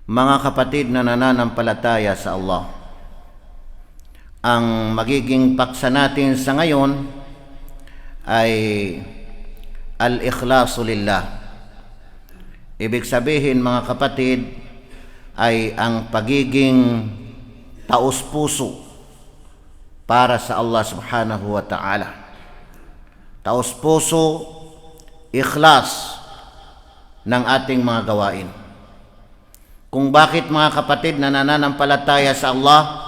Mga kapatid na nananampalataya sa Allah, ang magiging paksa natin sa ngayon ay al-ikhlasu lillah. Ibig sabihin mga kapatid ay ang pagiging taos-puso para sa Allah subhanahu wa ta'ala. Taos-puso, ikhlas ng ating mga gawain. Kung bakit mga kapatid na nananampalataya sa Allah?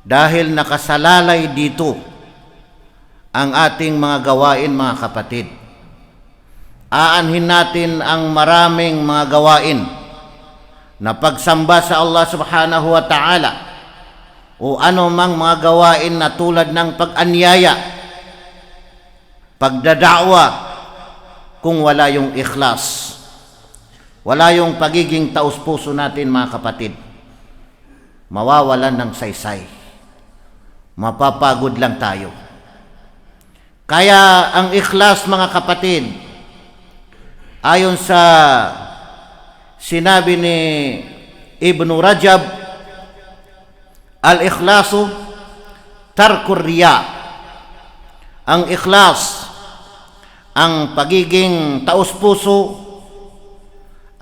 Dahil nakasalalay dito ang ating mga gawain mga kapatid. Aanhin natin ang maraming mga gawain na pagsamba sa Allah subhanahu wa ta'ala o anumang mga gawain na tulad ng pag-anyaya, pagdada'wa, kung wala yung ikhlas. Wala yung pagiging taos-puso natin mga kapatid, mawawalan ng saysay. Mapapagod lang tayo. Kaya ang ikhlas mga kapatid, ayon sa sinabi ni Ibn Rajab, al-ikhlasu tarkur riya. Ang ikhlas, ang pagiging taos-puso,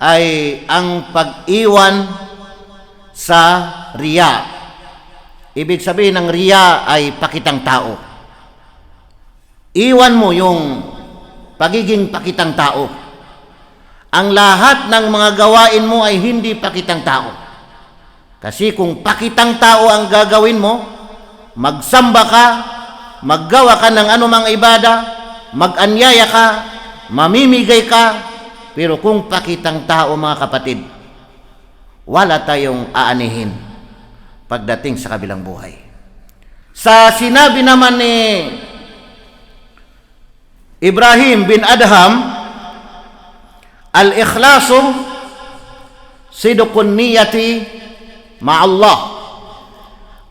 ay ang pag-iwan sa riya. Ibig sabihin ng riya ay pakitang tao. Iwan mo yung pagiging pakitang tao. Ang lahat ng mga gawain mo ay hindi pakitang tao. Kasi kung pakitang tao ang gagawin mo, magsamba ka, maggawa ka ng anumang ibada, mag-anyaya ka, mamimigay ka, pero kung pakitang tao mga kapatid, wala tayong aanihin pagdating sa kabilang buhay. Sa sinabi naman ni Ibrahim bin Adham, al-ikhlasu sidqun niyati ma'allah.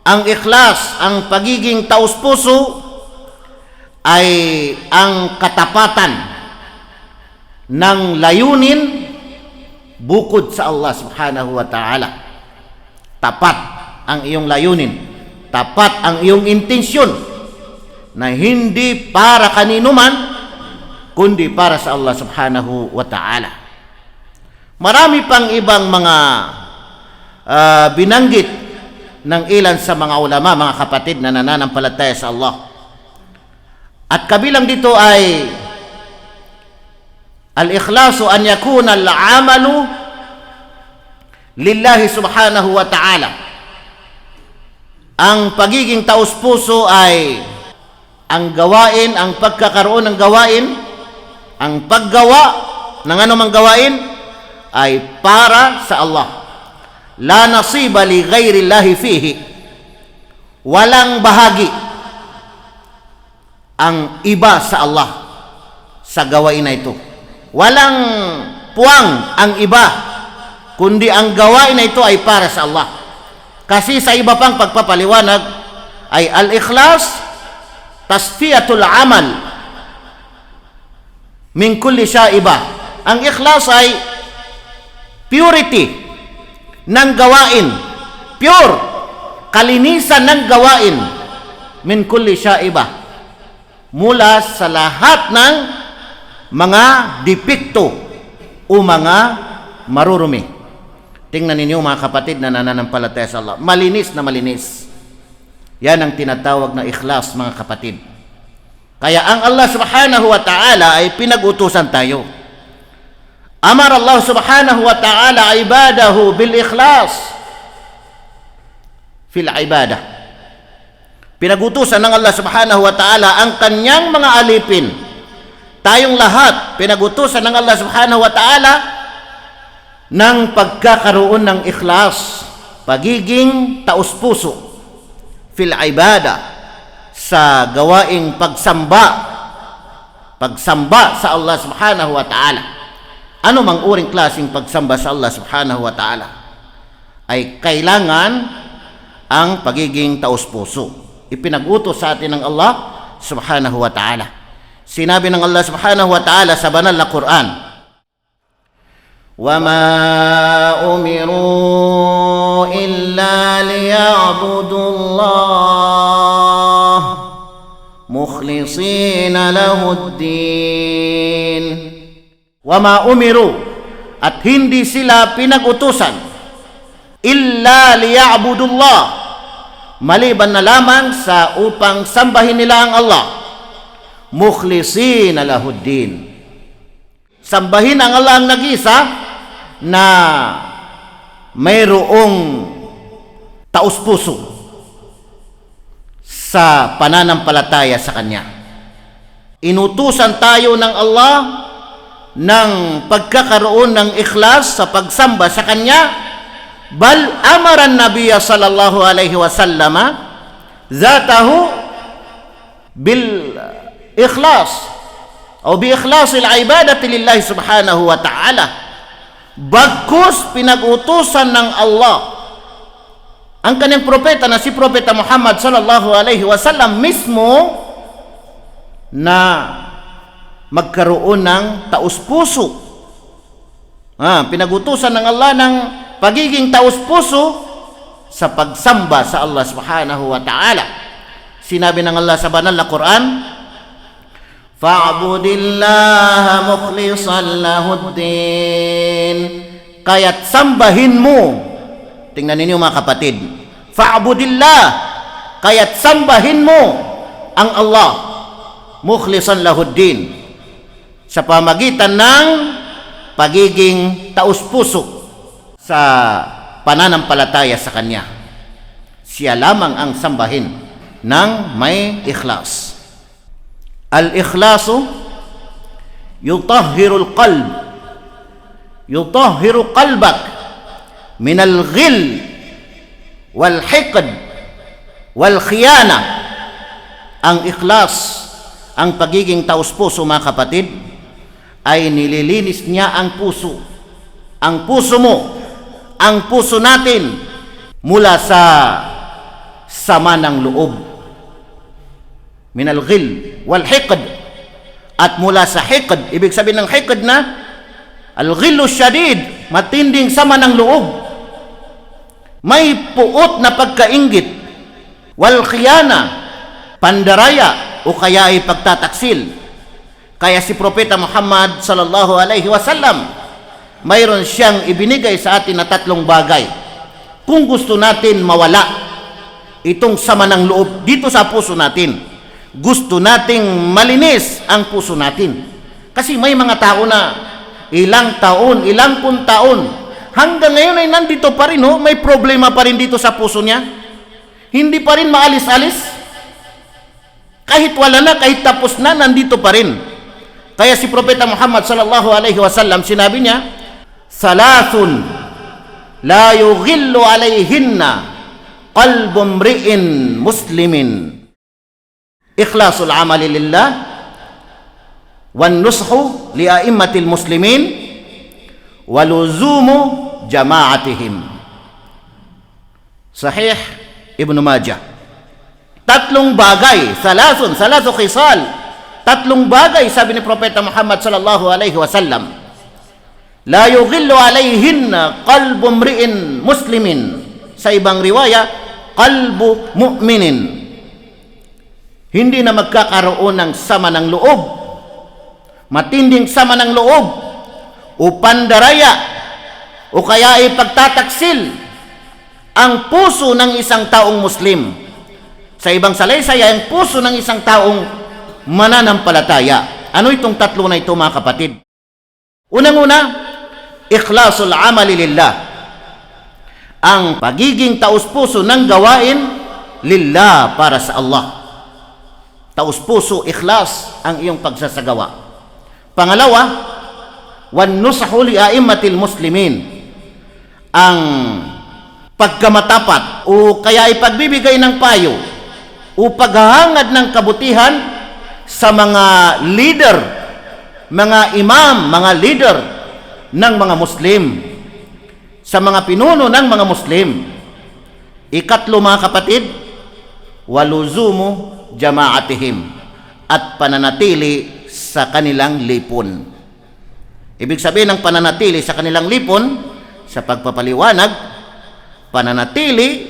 Ang ikhlas, ang pagiging taos-puso, ay ang katapatan ng layunin bukod sa Allah subhanahu wa ta'ala. Tapat ang iyong layunin, tapat ang iyong intensyon, na hindi para kanino man, kundi para sa Allah subhanahu wa ta'ala. Marami pang ibang mga binanggit ng ilan sa mga ulama, mga kapatid na nananampalataya sa Allah. At kabilang dito ay al-ikhlasu an yakuna al-amalu lillahi subhanahu wa ta'ala. Ang pagiging taos-puso ay ang gawain, ang pagkakaroon ng gawain, ang paggawa ng anumang gawain ay para sa Allah. La nasiba li ghairillahi fihi. Walang bahagi ang iba sa Allah sa gawain na ito. Walang puwang ang iba, kundi ang gawain na ito ay para sa Allah. Kasi sa iba pang pagpapaliwanag ay al-ikhlas tasfiyatul amal min kulli syaiba. Ang ikhlas ay purity ng gawain, pure, kalinisan ng gawain, min kulli syaiba, mula sa lahat ng mga depekto o mga marurumi. Tingnan ninyo mga kapatid na nananampalataya sa Allah, malinis na malinis. Yan ang tinatawag na ikhlas mga kapatid. Kaya ang Allah subhanahu wa ta'ala ay pinag-utusan tayo. Amar Allah subhanahu wa ta'ala ibadahu bil ikhlas fil ibadah. Pinag-utusan ng Allah subhanahu wa ta'ala ang kanyang mga alipin. Tayong lahat, pinag-utusan ng Allah subhanahu wa ta'ala ng pagkakaroon ng ikhlas, pagiging taos-puso fil ibada, sa gawaing pagsamba sa Allah subhanahu wa ta'ala. Ano mang uring klaseng pagsamba sa Allah subhanahu wa ta'ala ay kailangan ang pagiging taos-puso. Ipinag-utos sa atin ng Allah subhanahu wa ta'ala. Sinabi ng Allah subhanahu wa ta'ala sa banal na Quran, وَمَا أُمِرُوا إِلَّا لِيَعْبُدُوا اللَّهَ مُخْلِصِينَ لَهُ الدِّينَ. وَمَا أُمِرُوا, at hindi sila pinag-utusan, illa liya'budullah, maliban na lamang sa upang sambahin nila ang Allah, mukhlisina lahuddin, sambahin ang Allah ang nag-isa na mayroong taus-puso sa pananampalataya sa Kanya. Inutusan tayo ng Allah ng pagkakaroon ng ikhlas sa pagsamba sa Kanya. Bal amara an-nabiy sallallahu alaihi wasallam zatahu bil ikhlas o bi ikhlasil ibadati lillahi subhanahu wa ta'ala. Bagkus pinag-utusan ng Allah ang kanyang propeta na si Propeta Muhammad sallallahu alaihi wasallam mismo na magkaroon ng taus-puso. Pinag-utusan ng Allah ng pagiging taus-puso sa pagsamba sa Allah subhanahu wa ta'ala. Sinabi ng Allah sa banal na Quran, fa'budillaha mukhlishan lahuddin, kaya't sambahin mo. Tingnan ninyo mga kapatid, fa'budillah, kaya't sambahin mo ang Allah, mukhlishan lahuddin, sa pamagitan ng pagiging taus-puso sa pananampalataya sa Kanya. Siya lamang ang sambahin ng may ikhlas. Al-ikhlasu yutahhiru al-qalb, yutahhiru qalbak min al-ghil wal-hiqd wal-khiyana. Ang ikhlas, ang pagiging taus-puso mga kapatid, ay nililinis niya ang puso, ang puso mo, ang puso natin, mula sa sama ng loob, minal ghil wal hiqd, at mula sa hiqd. Ibig sabihin ng hiqd na al-ghillu syadid, matinding sama ng loob, may puot na pagkainggit, wal khiyana, pandaraya o kaya ay pagtataksil. Kaya si Propeta Muhammad sallallahu alaihi wasallam, mayroon siyang ibinigay sa atin na 3 bagay kung gusto natin mawala itong sama ng loob dito sa puso natin. Gusto nating malinis ang puso natin. Kasi may mga tao na ilang taon, ilang pun taon, hanggang ngayon ay nandito pa rin, may problema pa rin dito sa puso niya. Hindi pa rin maalis-alis. Kahit wala na, kahit tapos na, nandito pa rin. Kaya si Propeta Muhammad sallallahu alaihi wasallam, sinabi niya, salasun la yughillu alayhinna qalbu mri'in muslimin, ikhlasul amali lillah wan nushu li a'immatil muslimin wa luzumu jama'atihim. Sahih Ibn Majah. 3 bagay, salasu khisal, 3 bagay, sabi ni Propeta Muhammad sallallahu alaihi wasallam, la yughillu alayhinna qalbu mri'in muslimin, sa ibang riwaya qalbu mu'minin, hindi na magkakaroon ng sama ng loob, matinding sama ng loob o pandaraya o kaya ay pagtataksil ang puso ng isang taong Muslim. Sa ibang salaysay, ang puso ng isang taong mananampalataya. Ano itong 3 na ito mga kapatid? Unang-una, ikhlasul amali lillah, ang pagiging taus-puso ng gawain lillah, para sa Allah. Taus-puso, ikhlas ang iyong pagsasagawa. Pangalawa, wan nushu li a'immatil muslimin, ang pagkamatapat o kaya ay pagbibigay ng payo o paghahangad ng kabutihan sa mga leader, mga imam, mga leader ng mga Muslim, sa mga pinuno ng mga Muslim. Ikatlo mga kapatid, waluzumu jama'atihim, at pananatili sa kanilang lipon. Ibig sabihin ng pananatili sa kanilang lipon, sa pagpapaliwanag, pananatili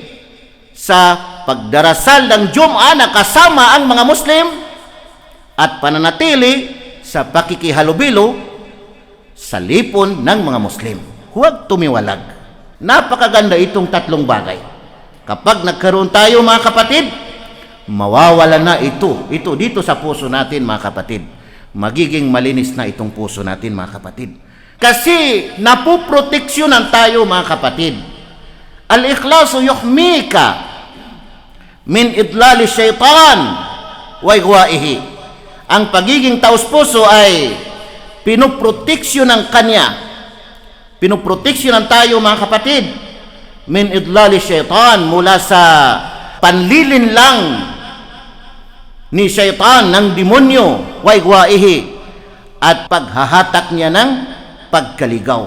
sa pagdarasal ng Jum'a na kasama ang mga Muslim, at pananatili sa pakikihalubilo sa lipon ng mga Muslim. Huwag tumiwalag. Napakaganda itong tatlong bagay. Kapag nagkaroon tayo, mga kapatid, mawawala na ito dito sa puso natin, mga kapatid. Magiging malinis na itong puso natin, mga kapatid. Kasi napuproteksyonan tayo, mga kapatid. Al-ikhlasu yuhmika min idlali syaitan wa igwaihi. Ang pagiging taos-puso ay pinoproteksyonan kanya. Pinoproteksyonan tayo, mga kapatid, min idlali syaitan, mula sa panlilinlang ni syaitan, ng demonyo, wa igwaihi, at paghahatak niya ng pagkaligaw.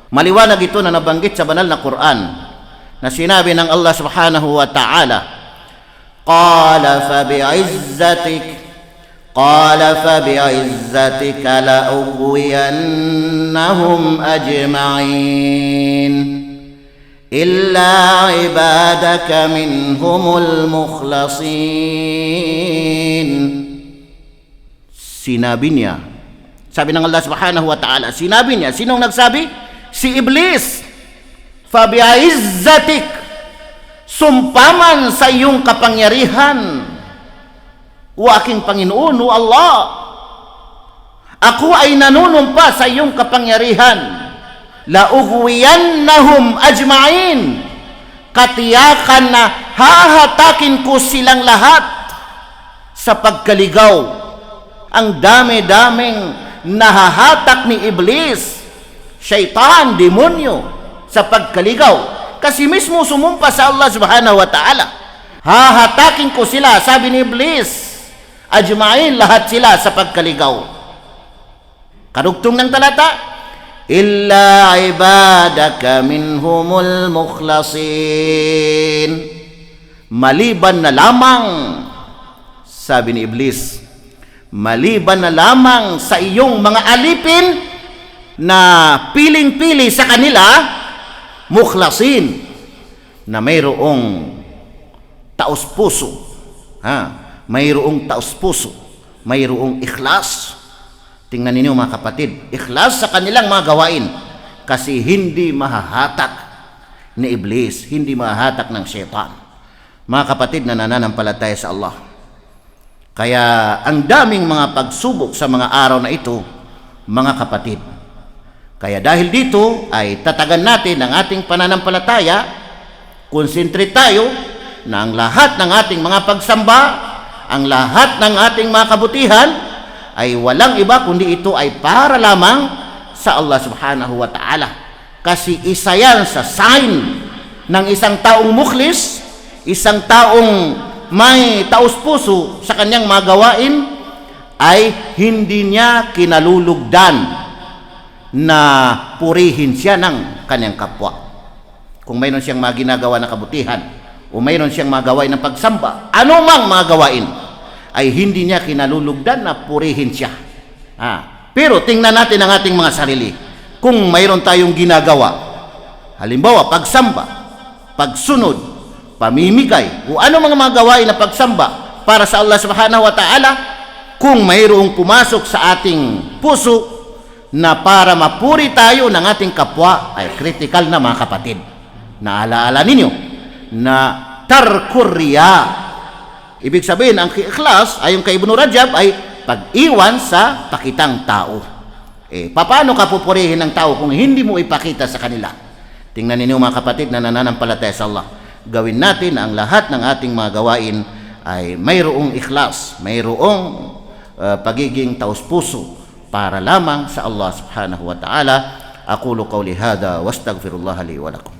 Maliwanag ito na nabanggit sa banal na Quran, na sinabi ng Allah subhanahu wa ta'ala, qala fabi'izzatika la'ughwiyannahum ajma'in illa ibadaka minhumul mukhlasin. Sinabi niya, sabi ng Allah subhanahu wa ta'ala, sinabi niya, sinong nagsabi? Si Iblis. Fabi'izzatik, sumpaman sa iyong kapangyarihan, o aking Panginoon, o Allah, ako ay nanunumpa sa iyong kapangyarihan. La'ughwiyannahum ajma'in, katiyakan na hahatakin ko silang lahat sa pagkaligaw. Ang dami-daming nahahatak ni Iblis, syaitan, demonyo, sa pagkaligaw. Kasi mismo sumumpa sa Allah subhanahu wa ta'ala, hahatakin ko sila, sabi ni Iblis, ajma'in, lahat sila sa pagkaligaw. Karugtong ng talata, illa ibadaka minhumul mukhlasin, maliban na lamang, sabi ni Iblis, maliban na lamang sa iyong mga alipin na piling-pili sa kanila, mukhlasin, na mayroong taos-puso, mayroong taos-puso, mayroong ikhlas. Tingnan ninyo, mga kapatid, ikhlas sa kanilang mga gawain, kasi hindi mahahatak ni Iblis, hindi mahahatak ng syaitan. Mga kapatid na nananampalataya sa Allah, kaya ang daming mga pagsubok sa mga araw na ito, mga kapatid. Kaya dahil dito ay tatagan natin ang ating pananampalataya, concentrate tayo na ang lahat ng ating mga pagsamba, ang lahat ng ating mga kabutihan ay walang iba kundi ito ay para lamang sa Allah subhanahu wa ta'ala. Kasi isa yan sa sign ng isang taong mukhlis, isang taong may taos-puso sa kanyang mga gawain, ay hindi niya kinalulugdan na purihin siya ng kanyang kapwa. Kung mayroon siyang mga ginagawa na kabutihan, o mayroon siyang mga gawain ng pagsamba, anumang mga gawain, ay hindi niya kinalulugdan na purihin siya. Pero tingnan natin ang ating mga sarili. Kung mayroon tayong ginagawa, halimbawa pagsamba, pagsunod, pamimigay, o ano mga gawain na pagsamba para sa Allah subhanahu wa ta'ala, kung mayroong pumasok sa ating puso na para mapuri tayo ng ating kapwa, ay critical na, mga kapatid. Naalaala ninyo na tarkur riya. Ibig sabihin, ang ikhlas, ayon kay Ibn Rajab, ay pag-iwan sa pakitang tao. Paano ka pupurihin ng tao kung hindi mo ipakita sa kanila? Tingnan ninyo, mga kapatid na nananampalataya sa Allah. Gawin natin ang lahat ng ating mga gawain ay mayroong ikhlas, mayroong pagiging taos-puso para lamang sa Allah subhanahu wa ta'ala. Aqulu qawli hadha wastaghfirullah li wa lakum.